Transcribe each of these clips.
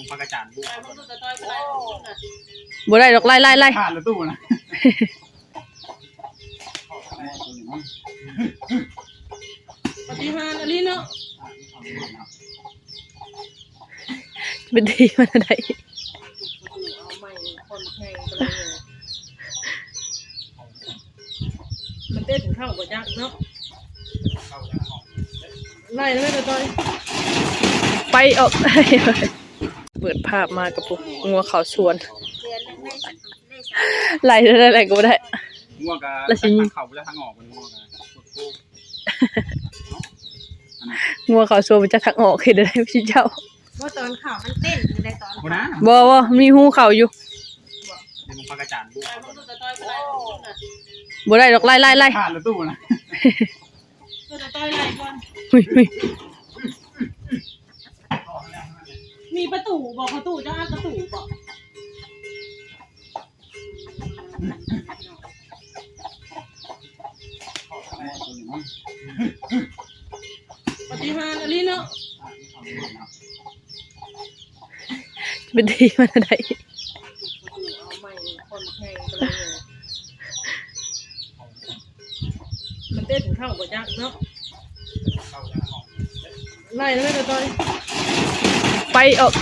มึงพักกระจานบุก บ่ได้ดอกไล่ผ่านรถตู้นะ ปฏิหารย์อันนี้เนาะ เป็นดีมันอะไร เอาใหม่คนแข่งไปเลยมันเต้นถึงเข้าบ่ยักเนาะไล่แล้วไม่ได้ต่อย ไปออก เปิดภาพมากับปุ๊งัวเขาสวนไล่ได้ก็บ่ได้ ง่วงกับ แล้วสิ ทางเข่าแล้วทางออกมันง่วงกับ งัวเขาสวนมันจะทางออกคือได้พี่เจ้า ว่าตอนข่าวมันเต้นคือได้ตอน บุนะ บ่มีหูเขาอยู่ มึงพักกระจานบุก บ่ได้ดอกไล่ ผ่านรถตู้นะ ก็จะต่อยไล่ก่อน หุ้ย มีประตูบอกประตูจะอัดประตูบอกปฏิหารย์อันนี้เนาะ เป็นดีมันอะไร เอาใหม่คนแข่งไปเลยมันเต้นถึงเข้าบ่ยักเนาะไล่แล้วไม่ได้ต่อย ไปออก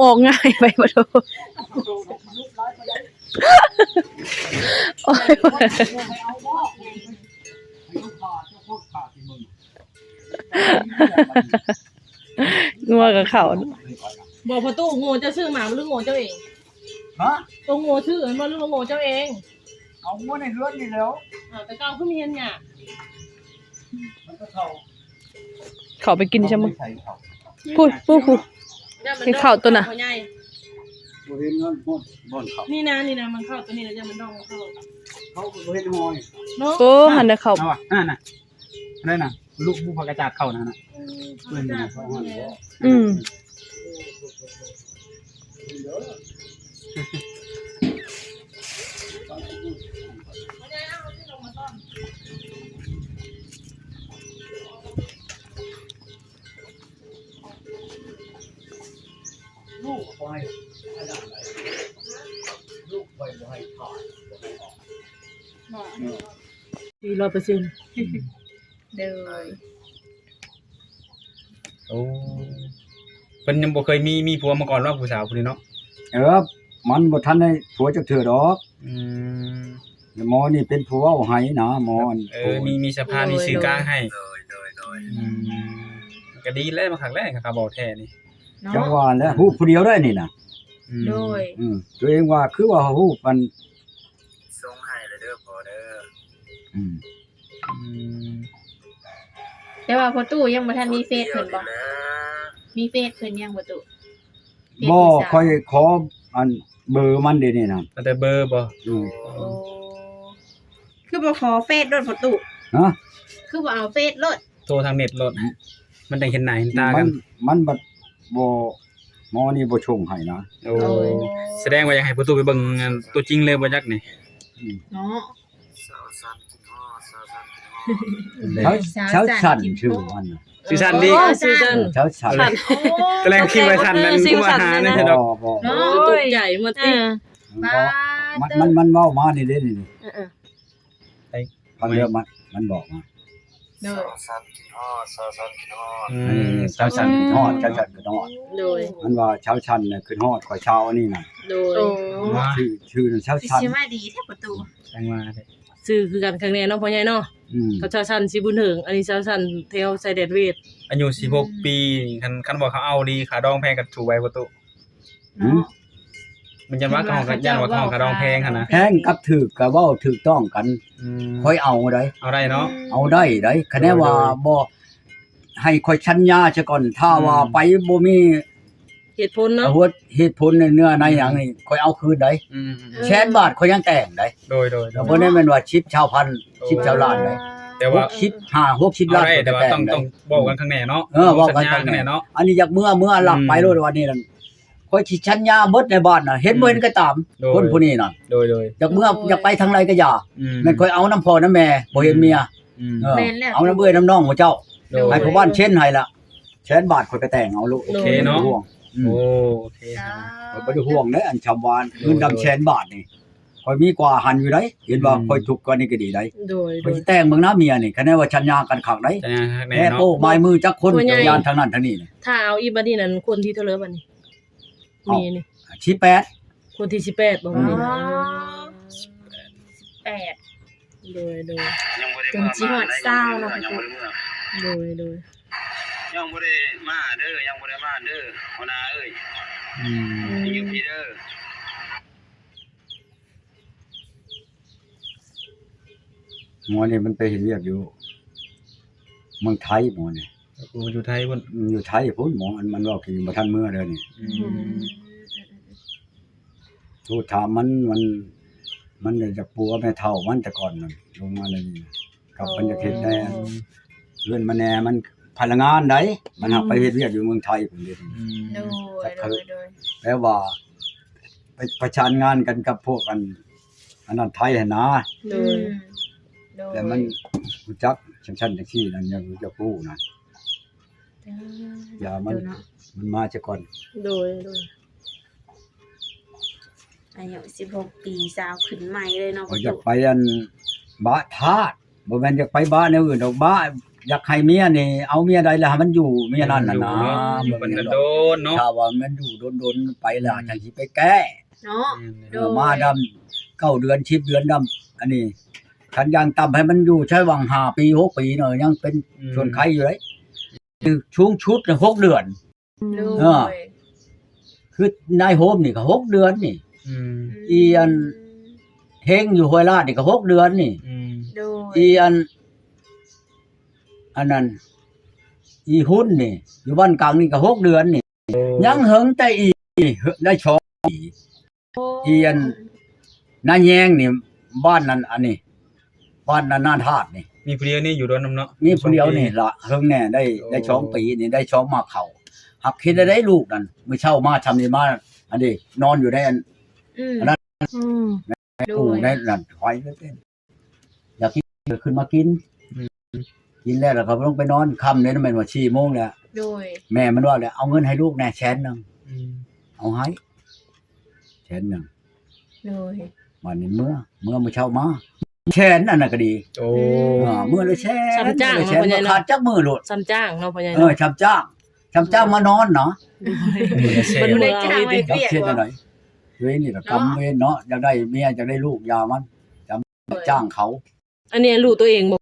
ออกง่ายไปบ่โดโอ้ยงัวกับเขา บอกประตูโง่จะซื้อหมาหรือโง่เจ้าเอง ฮะ ตัวโง่ชื่อมันหรือโง่เจ้าเอง เอาง่วงในเรือนนี่แล้ว แต่เก้าขึ้นเฮียนเนี่ย มันก็เข้า เขาไปกินใช่ไหม ใส่เข้า พูดกินข้าวตัวน่ะ เขาใหญ่ บริเวณนั้นบ่อนเขา นี่นะมันเข้าตัวนี้แล้วจะมันดองเข้า เขาบริเวณหอย เนาะ โอ้หันได้เขา เอาอ่ะนั่นน่ะนั่นน่ะลูกบุกพักกระจาดเข้านะเพื่อนมันเขา อืม ลูกไปลูกไปให้ขาด 100% เด้อ โอ้เพิ่นยังบ่เคยมีผัวมาก่อนว่าผู้สาวผู้นี้เนาะ มันบ่ทันได้ผัวจักเทื่อดอก อืม หมอนี่เป็นผัวเอาให้นะหมอ มีสะพานมีสื่อกลางให้อืมก็ดีแล้วมาครั้งแรกครับบ่แท้นี่ จัง เนาะ ว่าแล้วฮู้ผู้เดียวได้นี่น่ะ โดย ตัวเองว่าคือว่าฮู้มัน ส่งให้เลยเด้อพอเด้อ อืม แต่ว่าประตูยังบ่ทันมีเฟซเพิ่นบ่ แหละ มีเฟซเพิ่นยังประตู บ่ค่อยขออันเบอร์มันเดี๋ยวนี้น่ะ แต่เบอร์บ่ อืม โอ้คือบ่ขอเฟซรถประตู ฮะ คือบ่เอาเฟซรถ โทรทางเน็ตโลดมันได้เห็นหน้าเห็นตา มั กัน มันบัดบ่หมอนี่บ่ชงให้นะ โอ้แสดงว่าอยากให้ประตูไปเบิ่งตัวจริงเลยบ่จักนี่ เนาะ สาวซ้ำกินฮอดสาวซ้ำกินฮอด เช้าสั่นชื่อมันน่ะ ซีซั่นดี ซีซั่น เช้าสั่น แสดงคิดว่าซั่นนั้นกูอาหารนั่น บ่ ดอก บ่ เนาะ ตัวใหญ่มาติ มันเว้ามานี่เด้นี่ ไอ้ ฟังเรื่องมันบอกมา โด สาวย ซ้ำกินฮอดสาวซ้ำกินฮอด เช้าสั่นขึ้นฮอดเช้าสั่นขึ้นฮอด โดย มันว่าเช้าชันเนี่ยขึ้นฮอดข่อยเช้าอันนี้น่ะ โดย ว่า ชื่อนั่นเช้าชัน สิมาดีแท้ประตู จังว่าเด้ ซื้อคือกันครั้งนี้เนาะพ่อใหญ่เนาะ เขาชาวชันสิบุญเหิงอันนี้ชาวชันเทวไซเดดเวท อายุ16ปีคันบอกเขาเอาดีขาดองแพงกับถูไว้ประตู เนาะ มันจะว่าของกันยันว่าของขาดองแพงหั่นนะ แพงกับถูกก็เว้าถูกต้องกันค่อยเอาได้ เอาได้เนาะ เอาได้ได้คะแนนว่าบ่ให้ค่อยชัญญาซะก่อนถ้าว่าไปบ่มี เหตุผลเนาะ หัวเหตุผลในเนื้อในหยังนี่ค่อยเอาคืนได้แสนบาทค่อยยังแต่งได้ โดย แล้วบ่ได้แม่นว่าชิปชาวพันชิปชาวล้านได้ แต่ว่า 60 เอา ล้าน ได้แต่ว่า แต่ ต้องบอกกันข้างแน่เนาะ บอกกัน สัญญาข้างแน่เนาะ อันนี้อยากเมื่อหลักไปโลดวันนี้นั่นค่อยสิชัญญาเบิดในบ้านน่ะเห็นบ่เห็นก็ตาม โดย คนผู้นี้น่ะ โดย อยากอยากไปทางใดก็อย่าแม่นค่อยเอาน้ำพ่อน้ำแม่บ่เห็นเมียเอาน้ำเอื้อยน้ำน้องของเจ้า โดย ให้พ่อบ้านเช่นให้ล่ะ 100,000 บาทข่อยก็แต่งเอาลูก โอเคเนาะ ห่วง โอ้โอเค ข่อยบ่ได้ห่วงเด้ออันชาวบ้านเงินดำ100,000 บาทนี่ข่อยมีกว่าหันอยู่ได้เห็นว่าข่อยทุกข์กว่านี้ก็ดีได้ โดย ข่อยสิแต่งเบิ่งนะเมียนี่คะแนนว่าชัญญากันคักได้ จะยังแน่ แม่ เนาะ โป้ไม้มือจักคน ตัวใหญ่ ยานทางนั้นทางนี้นี่ ถ้าเอาอีบัดนี้นั้นคนที่เท่าไหร่บัดนี้มีนี่ ชี้แปด คนที่18บ่บัดนี้นะ 8 โดย ยังบ่ได้ จนสิฮอดเศร้าเนาะ ยังบ่ได้เมื่อ โดย ยังบ่ได้มาเด้อยังบ่ได้มาเด้อหัวหน้าเอ้ย อืม ยังอยู่พี่เด้อ หมอนี่มันไปเฮ็ดเวียกอยู่เมืองไทยหมอนี่ กูอยู่ไทยพุ่น อยู่ไทยพุ่นหมอมันว่าคือบ่ทันเมื่อเด้อนี่ อืม ทูถามมันจะปัวแม่เฒ่ามันแต่ก่อนนั่นลงมาเลยนี่กับมันจะเฮ็ดแน่เลื่อนมาแน่มันพลังงานไดมันหักไปเฮ็ดเวียกอยู่เมืองไทยพุ่นเด้ อืม โดย แปลว่าไปประชานงานกันกับพวกอันนั้นไทยหั่นนะ โดย แต่มันรู้จักชั้นจังซี่นั่นยังรู้จักรู้นะอย่ามันมาซะก่อน โดย อายุ16 ปีสาวขึ้นใหม่เลยเนาะ ก็อยากไปอันบ้าธาตุบ่แม่นอยากไปบ้านแนวอื่นดอกบ้าอยากให้เมียนี่เอาเมียใดแล้วให้มันอยู่เมียนั้นน่ะนะ อยู่มันก็โดนเนาะ ถ้าว่ามันอยู่โดนๆไปแล้วจังสิไปแก้ เนาะ โดย มาดำ9เดือน10เดือนดำอันนี้คันอย่างต่ำให้มันอยู่ใช้วัง5ปี6ปีเนาะยังเป็นส่วนไขอยู่เลยคือช่วงชุดน่ะ6เดือน โด เออ ย คือนายโฮมนี่ก็6เดือนนี่ อืม อีอันเฮงอยู่ห้วยลาดนี่ก็6เดือนนี่ อืม โดย อีอันนั้นอีหุ้นนี่อยู่บ้านกลางนี่ก็6เดือนนี่ยังเหิงแต่อีได้ชองอีอันนาแยงนี่บ้านนั้นอันนี้บ้านนั้นนาธาตุนี่ มีผู้เดียวนี่อยู่โดนน้ำเนาะ มีผู้เดียวนี่ละเฮิงแน่ได้ชองปีนี่ได้ชองมาเข้าหักคิดได้ลูกนั่นมื้อเช้ามาทำนี่มาอันนี้นอนอยู่ได้อัน อืม อืม โด กู ย ได้นั่นคอยเต้นอยากกินก็ขึ้นมากินกินแล้วก็ลงไปนอนค่ำเลยนั่นแม่นว่า4 โมงแล้ว โดย แม่มันว่าแล้วเอาเงินให้ลูกแน่100,000 อืม เอาให้100,000 โดย วันนี้เมื่อมื้อเช้ามา100,000อันน่ะก็ดี โอ้ เมื่อละ100,000 ซ้ำจ้าง มื้อละ เนาะพ่อใหญ่ 100,000 เนาะ ขาดจักมื้อโลด ซ้ำจ้างเนาะพ่อใหญ่ เออชำจ้างมานอนเนาะ มัน บ่ เมื่ ได้ อ จ้าง เอา ไว้ ดิ จักเฮ็ดจังไดเว้นนี่ก็กรรมเว้นเนาะอยากได้เมียอยากได้ลูกอยามันจำจ้างเขา อันนี้ลูกตัวเองบ่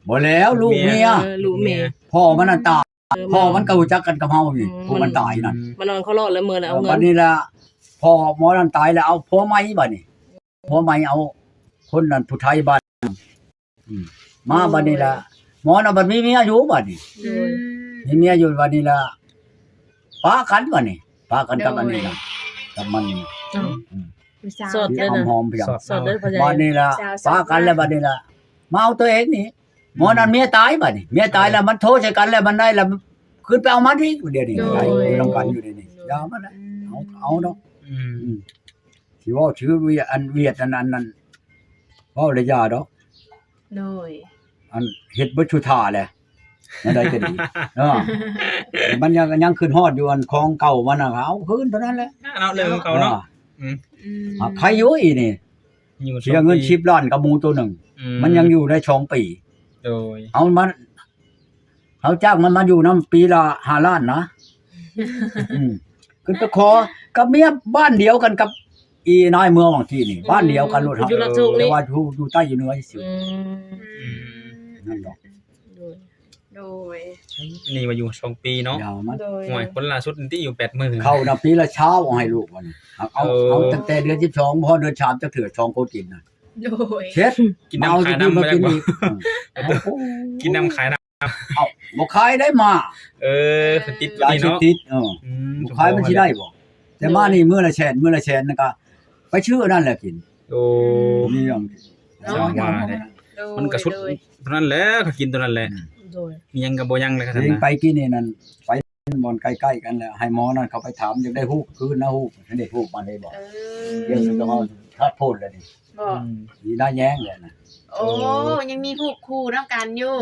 บ่แล้วลูกเมีย ลูกเมีย พ่อมันน่ะตายพ่อมันก็รู้จักกันกับเฮานี่ผู้มันตายนั่น มานอนเขารอดแล้วมื้อน่ะเอาเงิ บั น ดนี้ล่ะพ่อหมอนั่นตายแล้วเอาผัวใหม่บัดนี้ผัวใหม่เอาคนนั้นผู้ไทยบ้านมาบัดนี้ล่ะหมอน่ะบัดมีเมียอยู่บัดนี้ อืม มีเมียอยู่บัดนี้ล่ะป้ากันบัดนี้ป้ากันกับอันนี้ล่ะกับมันนี่ ผู้สาว สด ที่ เลยนะ หอมๆเพียง สดเด้อพ่อใหญ่ บัดนี้ล่ะป้ากันแล้วบัดนี้ล่ะมาเอาตัวเองนี่หมอนั่นเมียตายบัดนี้เมียตายแล้วมันโทรใส่กันแล้วมันได้แล้วขึ้นไปเอามันที่เดี๋ยวนี้ได้อยู่นำกันอยู่นี่ยาวมันน่ะเอาเนาะ อืม ที่ว่าชื่อเวียดอันนั้นเว้าระยะดอก โดย อันเฮ็ดบ่ชุท่าแหละนั่นได้ก็ดีเออมันยังขึ้นฮอดอยู่อันของเก่ามันน่ะเอาคืนเท่านั้นแหละ เนาะเรื่องของเขาเนาะ อืม ใครอยู่อีนี่ อยู่ เสียเงิน10ล้านกับหมูตัวหนึงมันยังอยู่ได้2 ปี โดย เอามันเขาจ้างมันมาอยู่นำปีละ5ล้านนะขึ้นไปขอกับเมียบ้านเดียวกันกับอีนายเมืองของที่นี่บ้านเดียวกันโลดครับ อยู่ละจุก แต่ นี่ ว่าอยู่ใต้อยู่เหนือซื่อ นั่นดอก โดย นี่มาอยู่2 ปีเนาะ ยาวมัน โดย ห่วยคนล่าสุดที่อยู่80,000 เข้าน่ะปีละเช้าเอาให้ลูกมันเอาตั้งแต่เดือน12พอเดือน3จะถือ2คนกินน่ะ โดย เช็ด กินน้ำขายน้ำ มา มา กิน บ่ อีก กินน้ำขายน้ เอาบ่ขายได้มา ำติด ยา นี่ เสพ เนาะ ติดบ่ขายมันสิได้บ่แต่มานี่มื้อละแสนนั่นก็ไปชื่อนั่นแหละกิน โอ้ มีอย่าง สร้างว่าได้มันก็สุดเท่านั้นแหละก็กินตัวนั้นแหละ โดย มียังก็บ่ยังเลยครับ เอง นะ ไปกินนี่นั่นไปบ่อนใกล้ๆกันแล้วให้หมอนั่นเขาไปถามอยากได้ฮู้คืนนะฮู้ให้ได้ฮู้มาได้บ่เดี๋ยวมันก็เอาทัดโพดแล้วนี่ บ่ มีหน้าแย้งเลยนะ โอ้ยังมีผูกคู่นำกันอยู่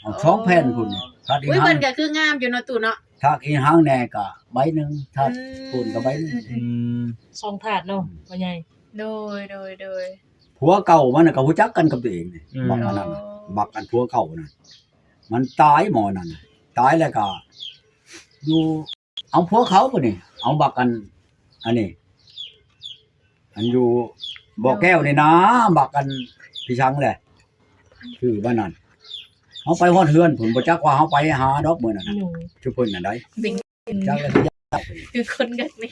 เอา2 แผ่นพุ่น โ ถ้าอี อุ้ย หา เพิ่ ง นก็คืองามอยู่เนาะตู่เนาะ ถ้าอีหางแน่ก็ใบหนึงถ้าปูนก็ใบหนึง อืม สองถาดเนาะพ่อใหญ่ โดย ผัวเก่ามันน่ะก็รู้จักกันกับตัวเองนี่บักอันนั้นน่ะบักอันผัวเก่านั่นมันตายหมอนั่นน่ะตายแล้วก็อยู่เอาผัวเขาบ่นี่เอาบักอันนี้อันอยู่บ่อแก้วนี่นะบักอันพี่ชังแหละคือบ้านนั้นเฮาไปฮอดเฮือนผมบ่จักว่าเฮาไปหาดอกมื้อนั้นน่ะ ยุง ชื่อเพิ่นน่ะได้ บิ่ง จักแล้วก็ยาก คือคนกันนี่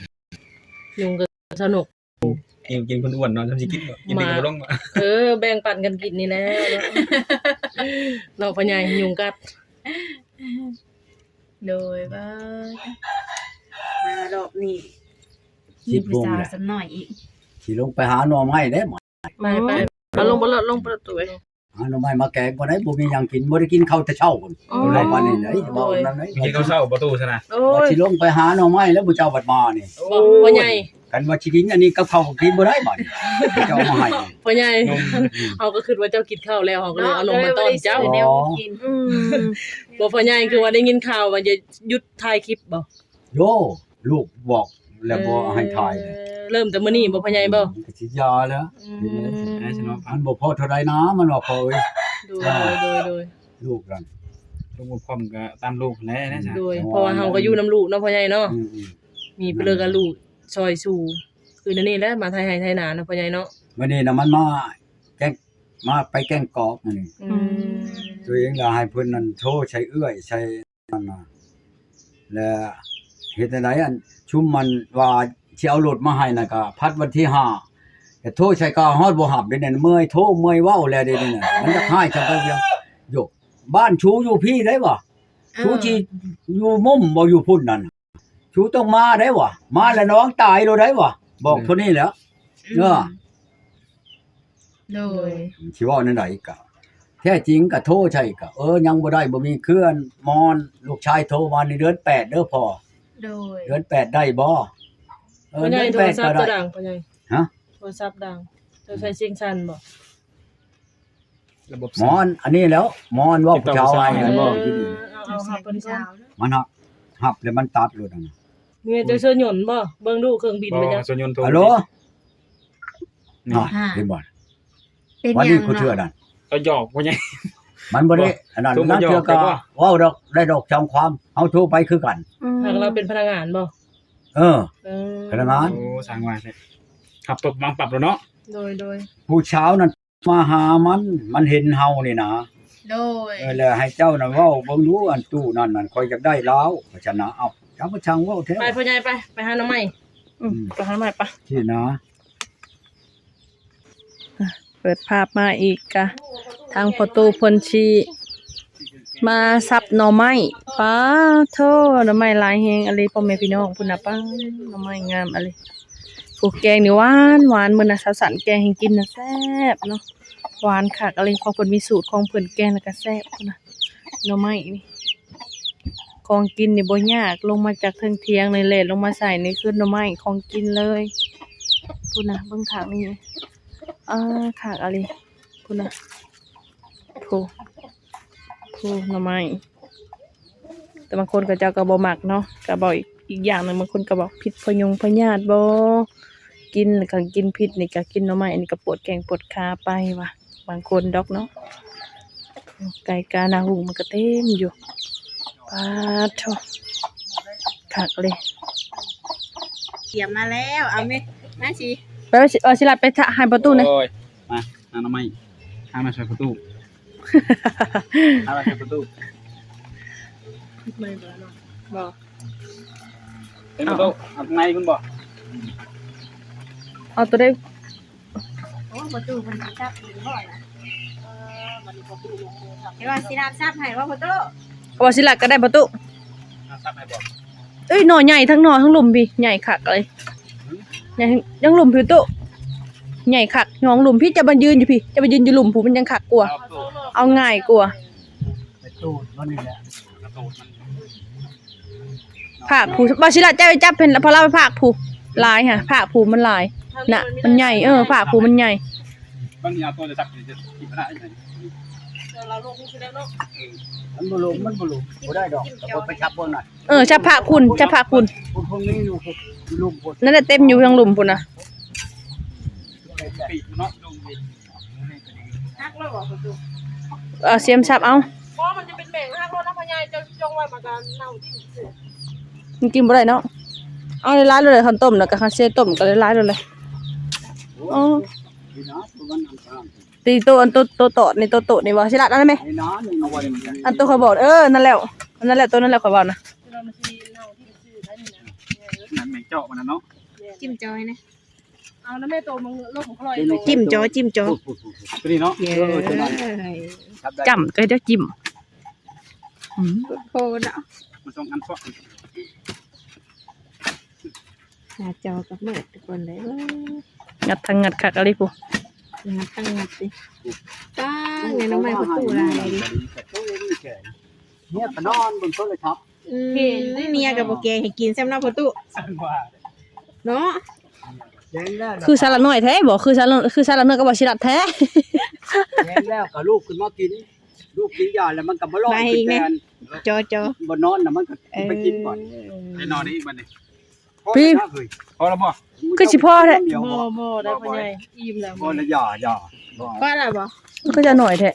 ยุงก็สนุก เองกินคนอ้วนเนาะทำสิกินบ่กินไปก็บ่ลง แบ่งปันกันกินนี่แหละเนาะพ่อใหญ่ยุงกัด โดยว่ามารอบนี้ คิด ผู้ วง สาว แหละ สักหน่อยอีก สิลงไปหาหน่อไม้ได้บ่ ไปเอาลงประตูไว้ หาหน่อไม้มาแกงบ่ได้บ่มีหยังกินบ่ได้กินข้าวแต่เช้าพุ่น โอ้ย เราปานนี้ได้บ่นั่นได้ กินข้าวเช้าประตูซะนะ โอ้ ว่าย สิลงไปหาหน่อไม้แล้วบ่เจ้าบัดมานี่ บอกพ่อใหญ่ กันว่าสิกินอันนี้กับข้าวก็กินบ่ได้บัดเจ้ามาให้ พ่อใหญ่เอาก็คิดว่าเจ้ากินข้าวแล้วเฮาก็เลยเอานมมาต้อนเจ้า แนวกิน บ่พ่อใหญ่คือว่าได้ยินข่าวว่าจะหยุดถ่ายคลิปบ่ โยลูกบอกแล้วบ่ให้ถ่าย เริ่มแต่มื้อนี้บ่พ่อใหญ่บ่ ก็สิยาแล้ว ได้ฉันว่า มันบ่พอเท่าใดนะมันว่าพอเอ้ย โดย ลูกกัน ลูกบ่พร้อมก็ตามลูกแหล้วนะจ๊ะ โดยเพราะว่าเฮาก็อยู่นํลูกเนาะพ่อใหญ่เนาะ อืม มีไปเลยกับลูกซอยสู่คือนั่นนี่แหละมาไทยไทยนาเนาะพ่อใหญ่เนาะ วันนี้น่ะมันมาแกล้งมาไปแกล้งกอกมื้อนี้ ตัวเองล่ะให้เพิ่นนั่นโทรใช้เอื้อยใช้นั่นน่ะแล้วเฮ็ดจังไดอันชุมมันว่าสิเอารถมาให้น่ะก็พัดวันที่5แต่โทรใช้ก็ฮอดบ่หับเด้นั่นเมื่อยโทรเมื่อยเว้าแล้วเด้นี่น่ะมันจะหายจังก็ยังโยกบ้านชูอยู่พี่ได้บ่ชูที่อยู่มุมบ่อยู่พุ่นนั่นชูต้องมาได้บ่มาแล้วน้องตายโลได้บ่บอกเท่านี้แหล้วเนาะ โดย สิเว้านั่นใดก็แท้จริงก็โทรใช่ก็ยังบ่ได้บ่มีเครื่องมอนลูกชายโทรมาในเดือน8เด้อพ่อ โดย เดือน8ได้บ่ พ่อใหญ่ เดือน โทรศัพ 8 ท์ ก็ จะ ได้ ดังพ่อใหญ่ ฮะ โทรศัพท์ดังเจ้าใช้เสียงสั่นบ่ ระบบ มอนอันนี้แล้วมอนว่าผู้ชาวไอ้นั่นบ่ เอาครับเพิ่น สาว มันหับแล้วมันตัดเลยนั่นน่ะ มีเจ้าเสื้อหย่นบ่เบิ่งดูเครื่องบิน บ่ ไปจ้ะ ส่วนยนต์โทร ฮัลโหล นี่ น่ะเห็นบ่ เป็น วัน ยั นี้ ง กูเชื่อนั่น ก็หยอกว่าไง มันบ่ได้อันนั้น โทรมา นั่นเชื่อก็ หยอกได้บ่ เว้าดอกได้ดอกจำความเฮาโทรไปคือกัน หากเราเป็นพนักงานบ่ เออ พนักงาน โอ้สร้างว่าเนี่ยขับตบวางปรับแล้วเนาะ โดย ผู้เช้านั้นมาหามันเห็นเฮานี่นะ โดย แล้วให้เจ้าน่ะเว้าเบิ่งดูอันตู้นั่นมันค่อยอยากได้แล้วเพราะฉะนั้นเอาจับมาช่างเว้าแท้ ไปพ่อใหญ่ไปหาน้ำใหม่ ไปหาใหม่ปะ ที่นะ เปิดภาพมาอีกกะทางประตูเพิ่นชีมาซับหน่อไม้ป้าโทหน่อไม้หลายแฮงอะไรพ่อแม่พี่น้องพุ่นน่ะป้าหน่อไม้งามอะไรผูกแกงนี่หวานมื้อน่ะสาวสันแกงให้กินน่ะแซ่บเนาะหวานคักอะไรของเพิ่นมีสูตรของเพิ่นแกงแล้วก็แซ่บพุ่นน่ะหน่อไม้นี่ของกินนี่บ่ยากลงมาจากเทิงเทียงนี่แหละลงมาใส่นี่คือหน่อไม้ของกินเลยพุ่นน่ะเบิ่งขางนี่ขากอะไรพุ่นน่ะพูหน่อไม้แต่บางคนก็เจ้าก็บ่มักเนาะก็บอกอีกอย่างหนึงบางคนก็บอกพิษพยงพยาธิบ่กินแล้วก็กินพิษนี่ก็กินหน่อไม้อันนี้ก็ปวดแข้งปวดขาไปว่ะบางคนดอกเนาะไก่กานาหุงมันก็เต็มอยู่ปาดโถคักเลย เตรียมมาแล้วเอาไหมมาสิ ไปว่าสิลัดไปทะให้ประตูหน่อย โอ้ยมาหาหน้าไม้หามาช่วยประตูหามาช่วยประตู ไม่บ่เนาะ บ่ เป็นประตูเอาข้างในคุณบ่ เอาตัวได้ โอ้ประตูมันซับอยู่บ่ล่ะเดี๋ยวว่าสิรับซับให้ว่าประตู ก็ว่าสิลัดก็ได้ประตู เอาซับให้บ่ เอ้ยหน่อใหญ่ทั้งหน่อทั้งหลุมพี่ใหญ่คักเลยใหญ่ยังหลุมพี่ตุใหญ่คักหนองหลุมพี่จะมายืนอยู่พี่จะมายืนอยู่หลุมผู้มันยังคักกว่า เอาประตู เอาง่ายกว่า ไปตู้มันนี่แหละ ประตูมัน ผากผู้บ่สิละเจ้าไปจับเพิ่นแล้วพอเราไปผากผู้ลายค่ะผากผู้มันลายน่ะมันใหญ่ผากผู้มันใหญ่ บางทีเอาตัวจะซักจะกินไม่ได้ไหม เราลงคือแล้วเนาะ มันบ่ลงบ่ได้ดอกแต่ว่าไปชับเบิ่งหน่อย ชับพระคุณชับพระคุณ พวกนี้อยู่ลุมพด นั่นแหละเต็มอยู่ทางหลุมพุ่นน่ะ ปีกเนาะลงดิ ฮักแล้วบ่ประตู เสียมชับเอา เพราะมันจะเป็นแบ่งฮักรถนะพ่อใหญ่จะจงไว้มาการเน่าที่ มันกินบ่ได้เนาะเอาหลายๆเลยคันต้มแล้วก็คันเซต้มก็หลายๆเลยอ๋อ นี่นะตัวมันอันตราย ตีโตอันโตนี่โตนี่บ่สิรัดอันนั้นไหม นี่นะนี่เอาไว้มันจะ อันโตเขาบอกนั่นแล้วอันนั้นแหละตัวนั้นแหละเขาบอกนะ เรามาซีเน่าที่ซื้อได้นี่นะ นั่นแม่งเจาะมันน่ะเนาะ จิ้มจอยนะ เอาแล้วแม่โตมึงโลกของคลอย จิ้มจอ ตัวนี้เนาะ เย้ ชับได้ จำก็ได้จิ้ม โคเนาะ มันต้องอันฟอก หน้าจอกับมืดทุกคนเลยเว้ย งัดทางงัดคักอะไรกู งัดตั้งงัดสิป้าไงน้องไม้ประตูลายดิ เนี่ยก็นอนบนโต๊ะเลยครับ เมียกับโบแกงให้กินแซ่บเนาะประตู สั่งว่า เนาะ แจ้งแล้ว คือสาระน้อยแท้บ่คือสาระน้อยก็บ่สิรัดแท้ แจ้งแล้วก็ลูกขึ้นมากินลูกกินยาแล้วมันก็บ่รอดกินแทน จอ บ่นอนน่ะมันก็ไปกินก่อน ได้นอนนี่บัดนี้ พี่ พอแล้วบ่ คือสิพ่อแท้ บ่ได้พ่อใหญ่อิ่มแล้ว บ่ละยา ป้าอะไรบ่ มันก็จะหน่อยแท้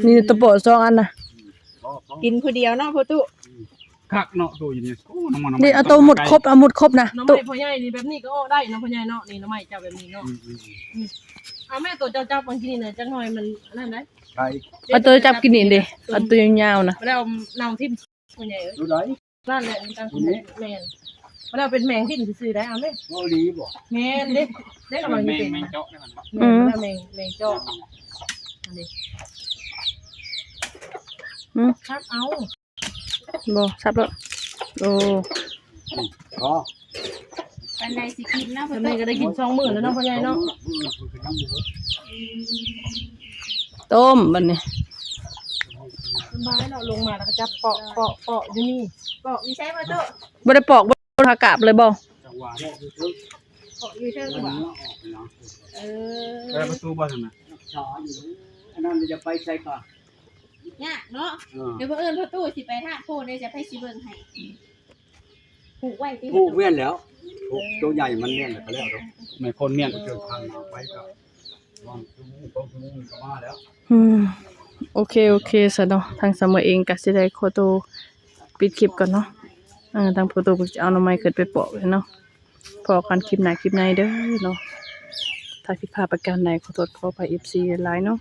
นี่ตะโปะ2อันน่ะ กินคนเดียวเนาะประตู คักเนาะตัวอยู่นี่โอ้น้ำมัน นี่เอาตัวหมดครบเอาหมดครบนะ น้อง ตัว ไม้พ่อใหญ่นี่แบบนี้ก็ได้นะพ่อใหญ่เนาะนี่น้องไม้เจ้าแบบนี้เนาะเอาแม่ตัวเจ้าบางทีนี่นะจังหน่อยมันนั่นได้ ใช่ เอาตัวจับกินนี่ดิเอาตัวยาวๆนะ เราเน่าทิ่มพ่อใหญ่ ดูได้ นั่นแหละมันตั้งแม่นเราเป็นแมงทิ่มซื่อได้เอาแม่ บ่ดีบ่ แม่นเด็กเด็กกำลัง แม่ จะ ง เป็น แม่งเจาะได้มันบ่ แมงเจาะอันนี้ ครับเอา บ่ซับแล้วโอ้ ก็ ปันใดสิกินเนาะประ ทำ ตู ไมก็ได้กิน20,000แล้วเนาะพ่อใหญ่เนาะ ต้มบัดนี้ สบายเนาะลงมาแล้วก็จับเปาะอยู่นี่ บอกมีใช่ประตู บ่ได้ปอกบ่ได้ทากาบเลยบ่ จังหวะนี้คือ บอกอยู่เชิงบ่ แล้วประตูบ่ซั่นน่ะ ช้าอยู่อันนั้นจะไปใส่ก่อน ยากเนาะเดี๋ยวเอิ้นประตูสิไปทางโพดเดี๋ยวจะไปสิเบิ่งให้ผูกไว้ที่ ผู้เวียนแล้วตัวใหญ่มันเวียนแล้วก็แล้ว แม่คนเมียน เกินพันเอาไว้ก็วางชั่วโมง2ชั่วโมงก็มาแล้ว โอเคซะเนาะทางเสมอเองก็สิได้ขอตัวปิดคลิปก่อนเนาะทางโฟโต้ก็จะเอาหน่อไม้ขึ้นไปปอกเลยเนาะพอกันคลิปหน้าเด้อเนาะถ้าผิดพลาดประการใดขอโทษขออภัย FC หลายเนาะ